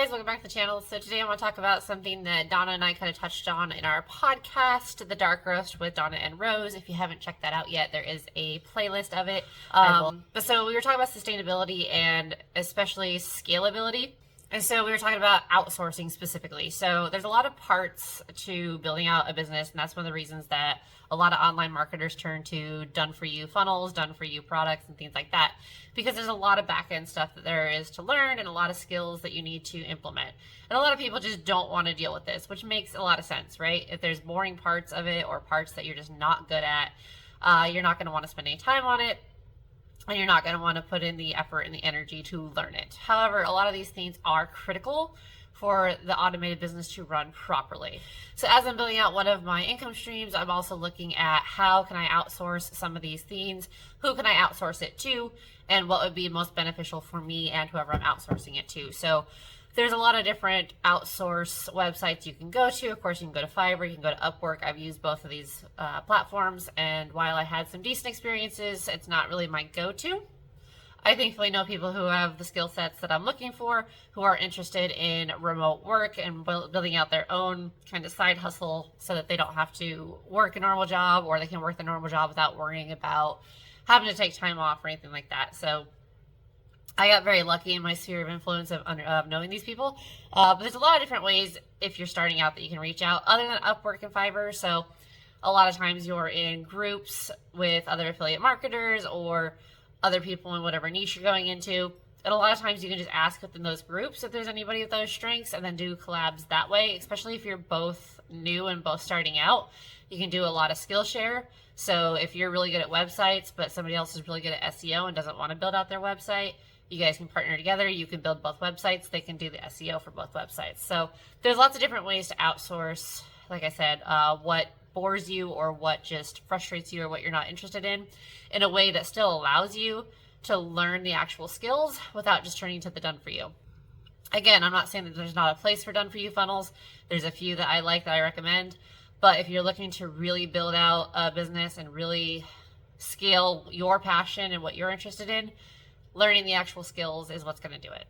guys, welcome back to the channel. So today I want to talk about something that Donna and I kind of touched on in our podcast, The Dark Roast with Donna and Rose. If you haven't checked that out yet, there is a playlist of it. But so we were talking about sustainability and especially scalability. And so we were talking about outsourcing specifically. So there's a lot of parts to building out a business, and that's one of the reasons that a lot of online marketers turn to done-for-you funnels, done-for-you products, and things like that, because there's a lot of back-end stuff that there is to learn and a lot of skills that you need to implement. And a lot of people just don't want to deal with this, which makes a lot of sense, right? If there's boring parts of it or parts that you're just not good at, you're not going to want to spend any time on it. And you're not going to want to put in the effort and the energy to learn it. However, a lot of these things are critical for the automated business to run properly. So as I'm building out one of my income streams, I'm also looking at how can I outsource some of these things, who can I outsource it to, and what would be most beneficial for me and whoever I'm outsourcing it to. So there's a lot of different outsource websites you can go to. Of course, you can go to Fiverr, you can go to Upwork. I've used both of these platforms, and while I had some decent experiences, it's not really my go-to. I thankfully know people who have the skill sets that I'm looking for, who are interested in remote work and building out their own kind of side hustle so that they don't have to work a normal job, or they can work the normal job without worrying about having to take time off or anything like that. So I got very lucky in my sphere of influence of knowing these people. But there's a lot of different ways if you're starting out that you can reach out other than Upwork and Fiverr. So a lot of times you're in groups with other affiliate marketers or other people in whatever niche you're going into. And a lot of times you can just ask within those groups if there's anybody with those strengths and then do collabs that way, especially if you're both new and both starting out. You can do a lot of Skillshare. So if you're really good at websites, but somebody else is really good at SEO and doesn't want to build out their website, you guys can partner together. You can build both websites. They can do the SEO for both websites. So there's lots of different ways to outsource, like I said, what bores you or what just frustrates you or what you're not interested in a way that still allows you to learn the actual skills without just turning to the done for you. Again, I'm not saying that there's not a place for done for you funnels. There's a few that I like that I recommend. But if you're looking to really build out a business and really scale your passion and what you're interested in, learning the actual skills is what's going to do it.